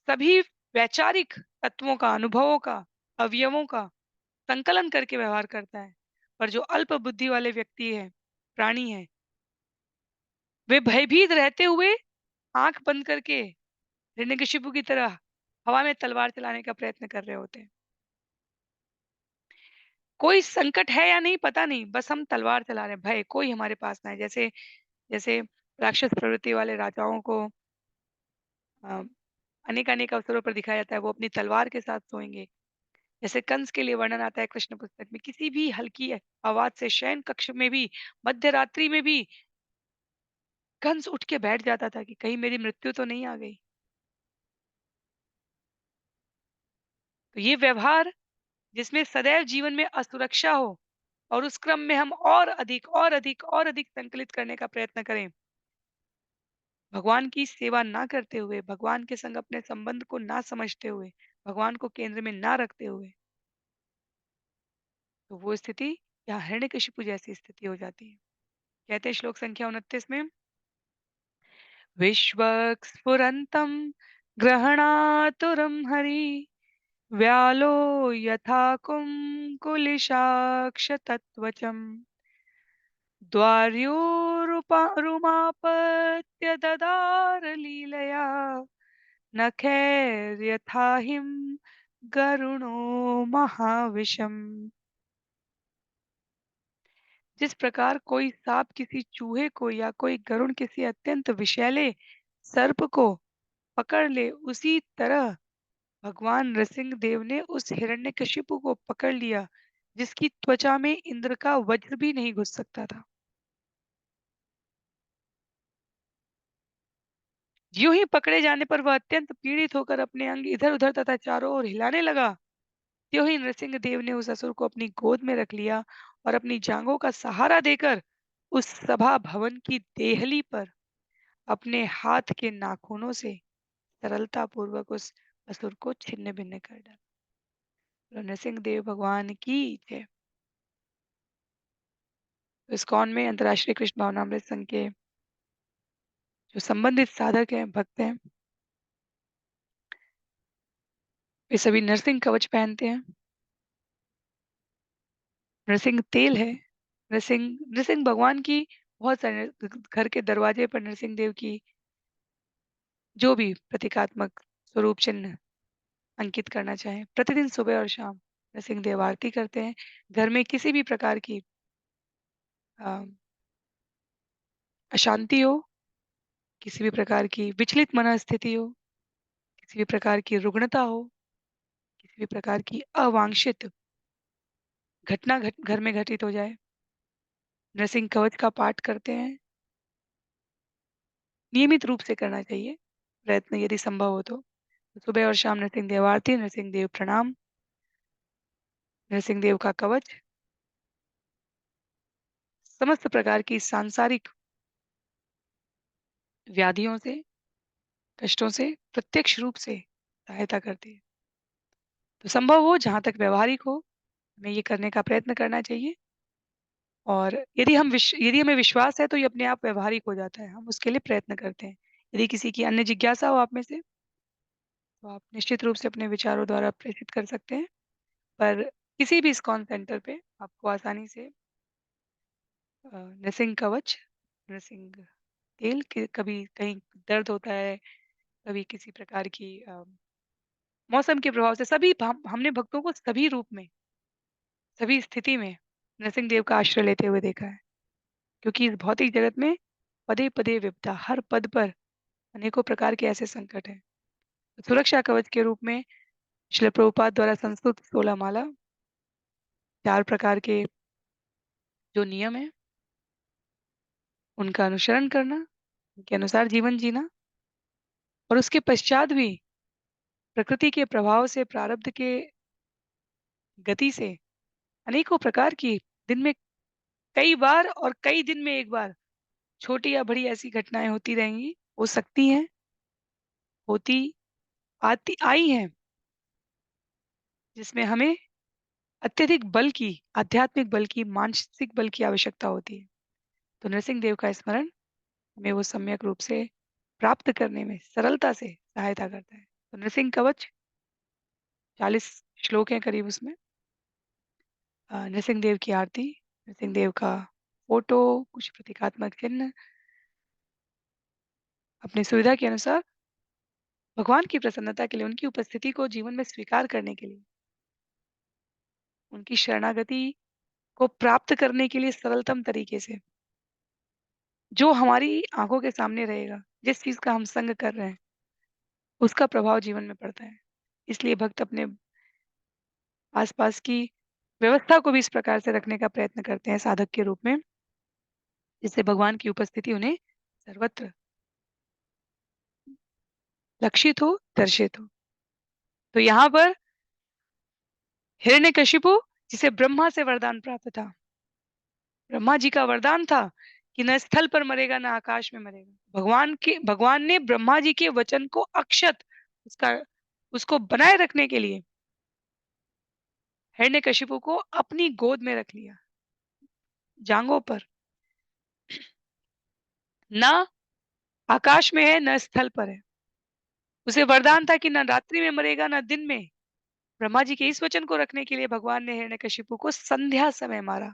सभी वैचारिक तत्वों का, अनुभवों का, अवयवों का संकलन करके व्यवहार करता है। पर जो अल्प बुद्धि वाले व्यक्ति है, प्राणी है, वे भयभीत रहते हुए आंख बंद करके हिरण्यकशिपु की तरह हवा में तलवार चलाने का प्रयत्न कर रहे होते हैं। कोई संकट है या नहीं पता नहीं, बस हम तलवार चला रहे हैं, भय कोई हमारे पास ना है। जैसे जैसे राक्षस प्रवृत्ति वाले राजाओं को अ, अनेक अनेक अवसरों पर दिखाया जाता है, वो अपनी तलवार के साथ सोएंगे, जैसे कंस के लिए वर्णन आता है कृष्ण पुस्तक में, किसी भी हल्की आवाज से शयन कक्ष में भी, मध्य रात्रि में भी कंस उठ के बैठ जाता था कि कहीं मेरी मृत्यु तो नहीं आ गई। तो ये व्यवहार जिसमें सदैव जीवन में असुरक्षा हो और उस क्रम में हम और अधिक और अधिक और अधिक संकलित करने का प्रयत्न करें, भगवान की सेवा ना करते हुए, भगवान के संग अपने संबंध को ना समझते हुए, भगवान को केंद्र में ना रखते हुए, तो वो स्थिति या हिरण्यकशिपु जैसी स्थिति हो जाती है। कहते हैं श्लोक संख्या 29 में, विश्वक्स्फुरन्तं ग्रहणातुरं हरि व्यालो यथा कुङ्कुलिशाक्षतत्वचम् रुमापत्य ददार लीलया नखैर्यथा हिम गरुणो महाविशम। जिस प्रकार कोई सांप किसी चूहे को या कोई गरुण किसी अत्यंत विषैले सर्प को पकड़ ले, उसी तरह भगवान नृसिंह देव ने उस हिरण्यकशिपु को पकड़ लिया जिसकी त्वचा में इंद्र का वज्र भी नहीं घुस सकता था। यूं ही पकड़े जाने पर वह अत्यंत पीड़ित होकर अपने अंग इधर उधर तथा चारों ओर हिलाने लगा। त्यों ही नृसिंह देव ने उस असुर को अपनी गोद में रख लिया और अपनी जांघों का सहारा देकर उस सभा भवन की देहली पर अपने हाथ के नाखूनों से सरलता पूर्वक उस असुर को छिन्न भिन्न कर डाला। तो नृसिंह देव भगवान की जय। तो इस्कॉन में अंतर्राष्ट्रीय कृष्ण भावनामृत संघ के जो संबंधित साधक हैं, भक्त हैं, वे सभी नरसिंह कवच पहनते हैं। नरसिंह तेल है। नरसिंह नरसिंह भगवान की बहुत सारे घर के दरवाजे पर नरसिंह देव की जो भी प्रतीकात्मक स्वरूप चिन्ह अंकित करना चाहे, प्रतिदिन सुबह और शाम नरसिंह देव आरती करते हैं। घर में किसी भी प्रकार की अ, अशांति हो, किसी भी प्रकार की विचलित मनस्थिति हो, किसी भी प्रकार की रुग्णता हो, किसी भी प्रकार की अवांछित घटना घर में घटित हो जाए, नरसिंह कवच का पाठ करते हैं। नियमित रूप से करना चाहिए, प्रयत्न यदि संभव हो तो। सुबह और शाम नरसिंह देव आरती, नरसिंह देव प्रणाम, नरसिंह देव का कवच समस्त प्रकार की सांसारिक व्याधियों से, कष्टों से प्रत्यक्ष रूप से सहायता करती है। तो संभव हो, जहां तक व्यवहारिक हो, हमें ये करने का प्रयत्न करना चाहिए। और यदि हमें विश्वास है तो ये अपने आप व्यवहारिक हो जाता है, हम उसके लिए प्रयत्न करते हैं। यदि किसी की अन्य जिज्ञासा हो आप में से, तो आप निश्चित रूप से अपने विचारों द्वारा प्रेषित कर सकते हैं। पर किसी भी इस्कॉन सेंटर पे आपको आसानी से नृसिंह कवच, नृसिंह तेल के, कभी कहीं दर्द होता है, कभी किसी प्रकार की मौसम के प्रभाव से, सभी हमने भक्तों को सभी रूप में, सभी स्थिति में नृसिंह देव का आश्रय लेते हुए देखा है। क्योंकि इस भौतिक जगत में पदे पदे विपदा, हर पद पर अनेकों प्रकार के ऐसे संकट हैं। तो सुरक्षा कवच के रूप में श्रील प्रभुपाद द्वारा संस्कृत 16 माला, 4 प्रकार के जो नियम है उनका अनुसरण करना, उनके अनुसार जीवन जीना, और उसके पश्चात भी प्रकृति के प्रभाव से, प्रारब्ध के गति से अनेकों प्रकार की, दिन में कई बार और कई दिन में एक बार छोटी या बड़ी ऐसी घटनाएं होती रहेंगी, हो सकती हैं, होती आती आई हैं, जिसमें हमें अत्यधिक बल की, आध्यात्मिक बल की, मानसिक बल की आवश्यकता होती है। तो नरसिंह देव का स्मरण हमें वो सम्यक रूप से प्राप्त करने में सरलता से सहायता करता है। तो नरसिंह कवच 40 श्लोक हैं करीब उसमें। नरसिंह देव की आरती, नरसिंह देव का फोटो, कुछ प्रतीकात्मक चिन्ह, अपनी सुविधा के अनुसार भगवान की प्रसन्नता के लिए, उनकी उपस्थिति को जीवन में स्वीकार करने के लिए, उनकी शरणागति को प्राप्त करने के लिए सरलतम तरीके से, जो हमारी आंखों के सामने रहेगा, जिस चीज का हम संग कर रहे हैं, उसका प्रभाव जीवन में पड़ता है। इसलिए भक्त अपने आसपास की व्यवस्था को भी इस प्रकार से रखने का प्रयत्न करते हैं साधक के रूप में, जिससे भगवान की उपस्थिति उन्हें सर्वत्र लक्षित हो, दर्शित हो। तो यहाँ पर हिरण्यकशिपु, जिसे ब्रह्मा से वरदान प्राप्त था, ब्रह्मा जी का वरदान था कि न स्थल पर मरेगा न आकाश में मरेगा। भगवान ने ब्रह्मा जी के वचन को अक्षत उसका उसको बनाए रखने के लिए हिरण्यकशिपु को अपनी गोद में रख लिया, जांघों पर। न आकाश में है न स्थल पर है। उसे वरदान था कि न रात्रि में मरेगा न दिन में। ब्रह्मा जी के इस वचन को रखने के लिए भगवान ने हिरण्यकशिपु को संध्या समय मारा,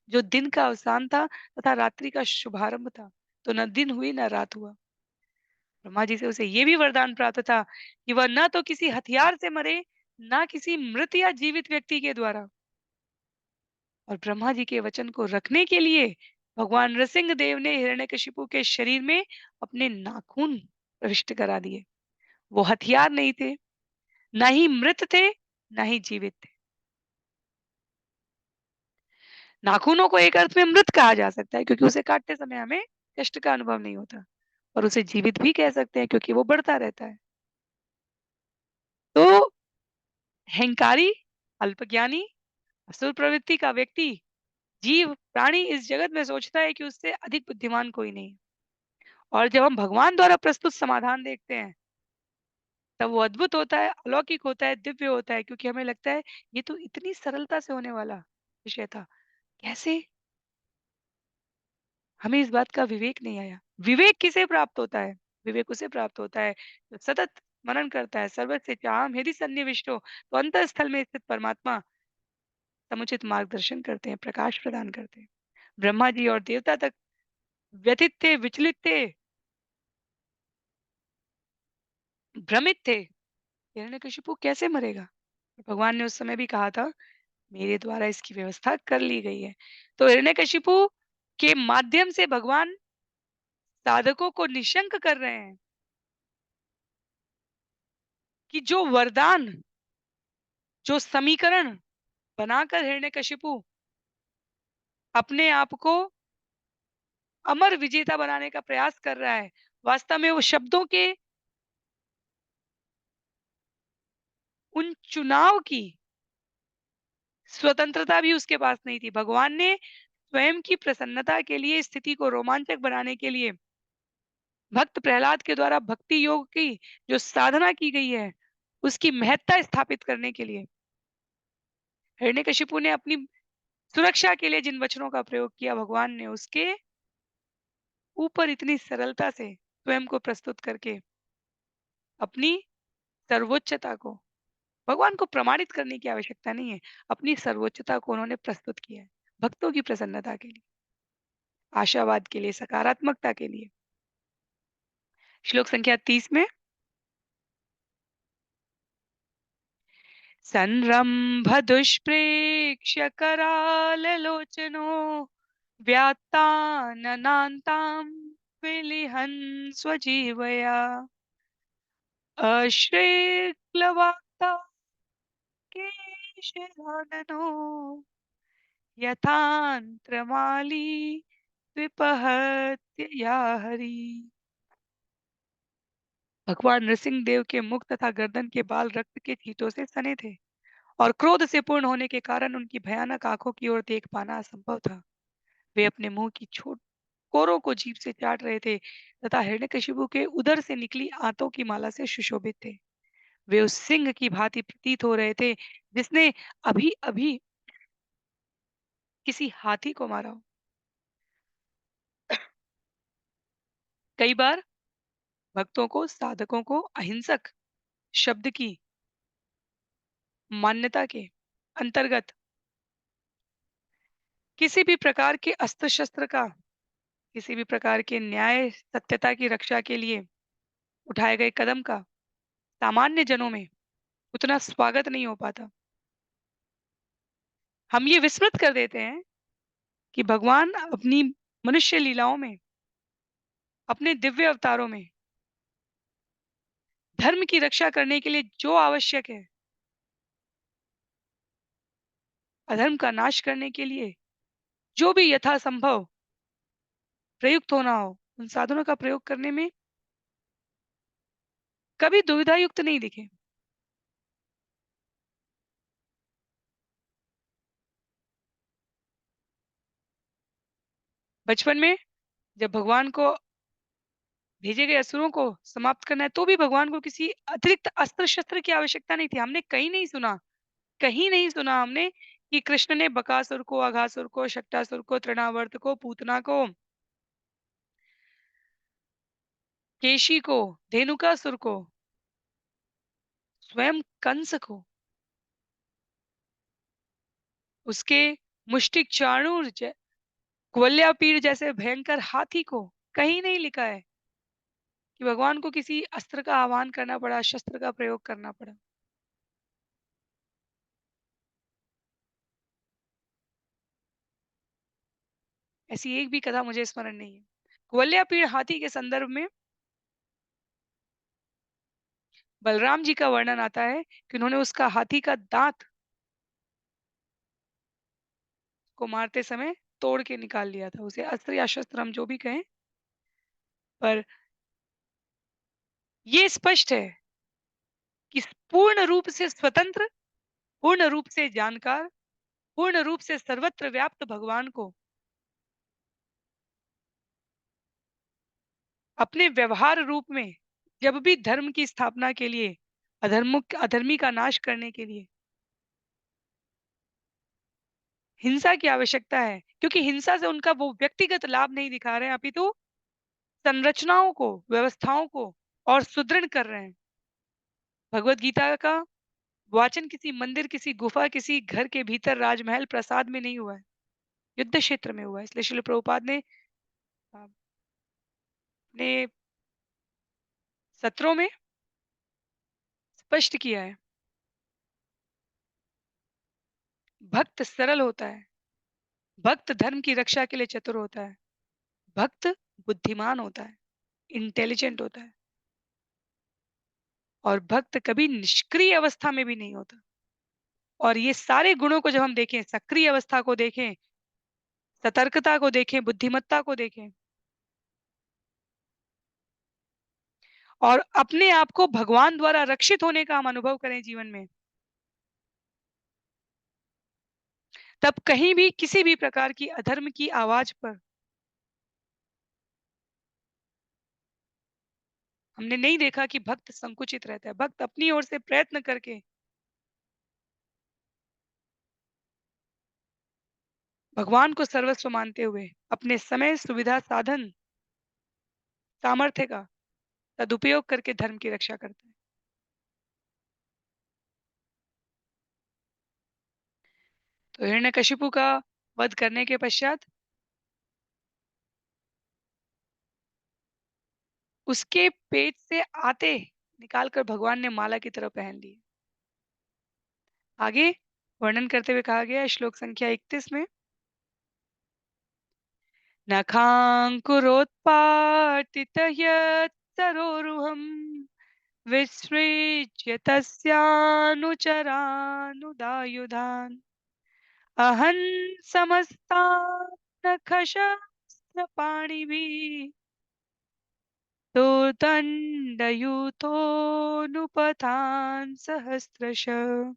जो दिन का अवसान था तथा रात्रि का शुभारंभ था। तो न दिन हुई न रात हुआ। ब्रह्मा जी से उसे ये भी वरदान प्राप्त था कि वह न तो किसी हथियार से मरे, न किसी मृत या जीवित व्यक्ति के द्वारा। और ब्रह्मा जी के वचन को रखने के लिए भगवान नृसिंह देव ने हिरण्यकशिपु के शरीर में अपने नाखून प्रविष्ट करा दिए। वो हथियार नहीं थे, ना ही मृत थे, ना ही जीवित थे। नाखूनों को एक अर्थ में मृत कहा जा सकता है क्योंकि उसे काटते समय हमें कष्ट का अनुभव नहीं होता, और उसे जीवित भी कह सकते हैं क्योंकि वो बढ़ता रहता है। तो अहंकारी, अल्पज्ञानी, असुर प्रवृत्ति का व्यक्ति, जीव, प्राणी इस जगत में सोचता है कि उससे अधिक बुद्धिमान कोई नहीं। और जब हम भगवान द्वारा प्रस्तुत समाधान देखते हैं, तब वो अद्भुत होता है, अलौकिक होता है, दिव्य होता है, क्योंकि हमें लगता है ये तो इतनी सरलता से होने वाला विषय था। कैसे? हमें इस बात का विवेक नहीं आया। विवेक किसे प्राप्त होता है? विवेक उसे प्राप्त होता है जो सतत मनन करता है। सर्वस्य चाहम यदि सन्निविष्टो, तो अंतःस्थल में स्थित परमात्मा समुचित मार्गदर्शन करते हैं, प्रकाश प्रदान करते हैं। ब्रह्मा जी और देवता तक व्यथित थे, विचलित थे, भ्रमित थे। हिरण्यकशिपु कैसे मरेगा? भगवान ने उस समय भी कहा था, मेरे द्वारा इसकी व्यवस्था कर ली गई है। तो हिरण्यकशिपु के माध्यम से भगवान साधकों को निशंक कर रहे हैं कि जो वरदान, जो समीकरण बनाकर हिरण्यकशिपु अपने आप को अमर विजेता बनाने का प्रयास कर रहा है, वास्तव में वो शब्दों के उन चुनाव की स्वतंत्रता भी उसके पास नहीं थी। भगवान ने स्वयं की प्रसन्नता के लिए, स्थिति को रोमांचक बनाने के लिए, भक्त प्रहलाद के द्वारा भक्ति योग की जो साधना की गई है, उसकी महत्ता स्थापित करने के लिए हिरण्यकशिपु ने अपनी सुरक्षा के लिए जिन वचनों का प्रयोग किया, भगवान ने उसके ऊपर इतनी सरलता से स्वयं को प्रस्तुत करके अपनी सर्वोच्चता को, भगवान को प्रमाणित करने की आवश्यकता नहीं है, अपनी सर्वोच्चता को उन्होंने प्रस्तुत किया है भक्तों की प्रसन्नता के लिए, आशावाद के लिए, सकारात्मकता के लिए। श्लोक संख्या 30 में, संरंभ दुष्प्रेक्ष्य कराललोचनो व्यात्ताननान्तां विलिहन् स्वजीवया अश्रीक्लवाक्ता केशराननो यथान्त्रमाली विपहत्य या हरि। भगवान नृसिंह देव के मुख तथा गर्दन के बाल रक्त के छींटों से सने थे, और क्रोध से पूर्ण होने के कारण उनकी भयानक आंखों की ओर देख पाना असंभव था। वे अपने मुंह की छोट कोरों को जीभ से चाट रहे थे तथा हिरण्यकशिपु के उदर से निकली आंतों की माला से सुशोभित थे। वे उस सिंह की भांति प्रतीत हो रहे थे जिसने अभी अभी किसी हाथी को मारा हो। कई बार भक्तों को, साधकों को अहिंसक शब्द की मान्यता के अंतर्गत किसी भी प्रकार के अस्त्र शस्त्र का, किसी भी प्रकार के न्याय सत्यता की रक्षा के लिए उठाए गए कदम का सामान्य जनों में उतना स्वागत नहीं हो पाता। हम ये विस्मृत कर देते हैं कि भगवान अपनी मनुष्य लीलाओं में, अपने दिव्य अवतारों में धर्म की रक्षा करने के लिए जो आवश्यक है, अधर्म का नाश करने के लिए जो भी यथासंभव प्रयुक्त होना हो, उन साधनों का प्रयोग करने में कभी दुविधा युक्त नहीं दिखे। बचपन में जब भगवान को भेजे गए असुरों को समाप्त करना है, तो भी भगवान को किसी अतिरिक्त अस्त्र-शस्त्र की आवश्यकता नहीं थी। हमने कहीं नहीं सुना हमने कि कृष्ण ने बकासुर को, अघासुर को, शक्टासुर को, तृणावर्त को, पूतना को, केशी को, धेनुकासुर को, स्वयं कंस को, उसके मुष्टिक चाणूर ग्वल्यापीड़ जैसे भयंकर हाथी को कहीं नहीं लिखा है कि भगवान को किसी अस्त्र का आह्वान करना पड़ा, शस्त्र का प्रयोग करना पड़ा। ऐसी एक भी कथा मुझे स्मरण नहीं है। ग्वल्यापीड़ हाथी के संदर्भ में बलराम जी का वर्णन आता है कि उन्होंने उसका हाथी का दांत को मारते समय तोड़ के निकाल लिया था। उसे अस्त्र या शस्त्र हम जो भी कहें, पर ये स्पष्ट है कि पूर्ण रूप से स्वतंत्र, पूर्ण रूप से जानकार, पूर्ण रूप से सर्वत्र व्याप्त भगवान को अपने व्यवहार रूप में जब भी धर्म की स्थापना के लिए, अधर्मी का नाश करने के लिए हिंसा की आवश्यकता है, क्योंकि हिंसा से उनका वो व्यक्तिगत लाभ नहीं दिखा रहे हैं, अपितु संरचनाओं को, व्यवस्थाओं को और सुदृढ़ कर रहे हैं। भगवत गीता का वाचन किसी मंदिर, किसी गुफा, किसी घर के भीतर, राजमहल, प्रासाद में नहीं हुआ है, युद्ध क्षेत्र में हुआ है। इसलिए श्रील प्रभुपाद ने अपने सत्रों में स्पष्ट किया है, भक्त सरल होता है, भक्त धर्म की रक्षा के लिए चतुर होता है, भक्त बुद्धिमान होता है, इंटेलिजेंट होता है, और भक्त कभी निष्क्रिय अवस्था में भी नहीं होता। और ये सारे गुणों को जब हम देखें, सक्रिय अवस्था को देखें, सतर्कता को देखें, बुद्धिमत्ता को देखें, और अपने आप को भगवान द्वारा रक्षित होने का हम अनुभव करें जीवन में, तब कहीं भी किसी भी प्रकार की अधर्म की आवाज पर हमने नहीं देखा कि भक्त संकुचित रहता है। भक्त अपनी ओर से प्रयत्न करके भगवान को सर्वस्व मानते हुए अपने समय, सुविधा, साधन, सामर्थ्य का सदुपयोग करके धर्म की रक्षा करता है। तो हिरण्यकशिपु का वध करने के पश्चात उसके पेट से आते निकालकर भगवान ने माला की तरह पहन ली। आगे वर्णन करते हुए कहा गया है श्लोक संख्या 31 में, नखांकुरोत्पाटितः यत्सरोरुहम् विसृज्य तस्यानुचरानुदायुधान् अहं समस्तान् नखशस्त्रपाणिभिः दोर्दण्डयुतोऽनुपथान् सहस्रशः।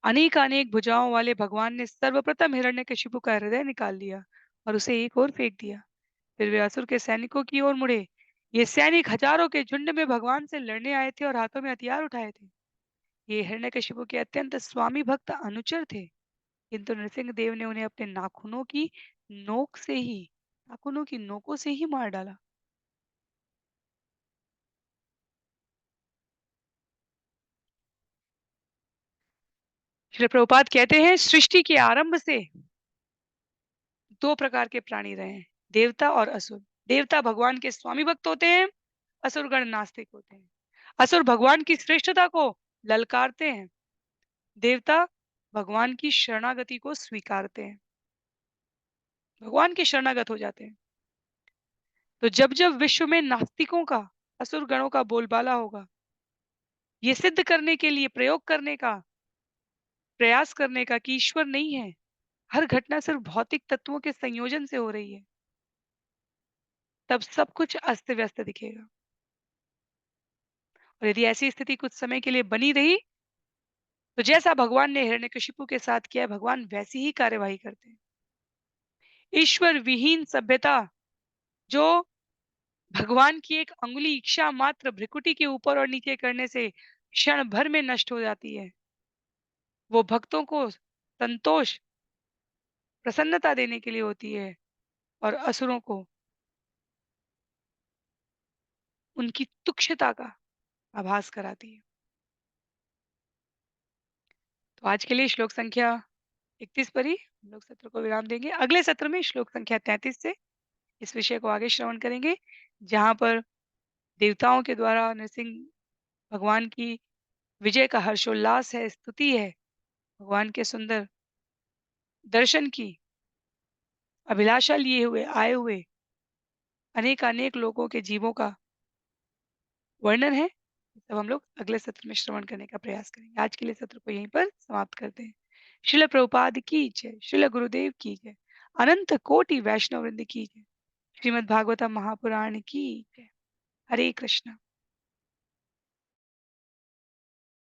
अनेक भुजाओं वाले भगवान ने सर्वप्रथम हिरण्यकशिपु का हृदय निकाल लिया और उसे एक ओर फेंक दिया। फिर वे असुर के सैनिकों की ओर मुड़े। ये सैनिक हजारों के झुंड में भगवान से लड़ने आए थे और हाथों में हथियार उठाए थे। ये हिरण्यकशिपु के अत्यंत स्वामी भक्त अनुचर थे, किंतु नृसिंह देव ने उन्हें अपने नाखूनों की नोकों से ही मार डाला। श्री प्रभुपाद कहते हैं, सृष्टि के आरंभ से दो प्रकार के प्राणी रहे हैं, देवता और असुर। देवता भगवान के स्वामी भक्त होते हैं, असुरगण नास्तिक होते हैं। असुर भगवान की श्रेष्ठता को ललकारते हैं, देवता भगवान की शरणागति को स्वीकारते हैं, भगवान के शरणागत हो जाते हैं। तो जब जब विश्व में नास्तिकों का, असुर गणों का बोलबाला होगा, ये सिद्ध करने के लिए, प्रयोग करने का प्रयास करने का कि ईश्वर नहीं है, हर घटना सिर्फ भौतिक तत्वों के संयोजन से हो रही है, तब सब कुछ अस्त-व्यस्त दिखेगा। और यदि ऐसी स्थिति कुछ समय के लिए बनी रही, तो जैसा भगवान ने हिरण्यकशिपु के साथ किया, भगवान वैसी ही कार्यवाही करते हैं। ईश्वर विहीन सभ्यता जो भगवान की एक अंगुली इच्छा मात्र भ्रिकुटी के ऊपर और नीचे करने से क्षण भर में नष्ट हो जाती है, वो भक्तों को संतोष, प्रसन्नता देने के लिए होती है और असुरों को उनकी तुच्छता का आभास कराती है। तो आज के लिए श्लोक संख्या 31 पर ही हम लोग सत्र को विराम देंगे। अगले सत्र में श्लोक संख्या 33 से इस विषय को आगे श्रवण करेंगे, जहाँ पर देवताओं के द्वारा नरसिंह भगवान की विजय का हर्षोल्लास है, स्तुति है, भगवान के सुंदर दर्शन की अभिलाषा लिए हुए आए हुए अनेक-अनेक लोगों के जीवों का वर्णन है। सब हम लोग अगले सत्र में श्रवण करने का प्रयास करेंगे। आज के लिए सत्र को यहीं पर समाप्त करते हैं। श्रील प्रभुपाद की जय, श्रील गुरुदेव की जय, अनंत कोटि वैष्णव वृंद की जय, श्रीमद् भागवतम महापुराण की जय। हरे कृष्णा।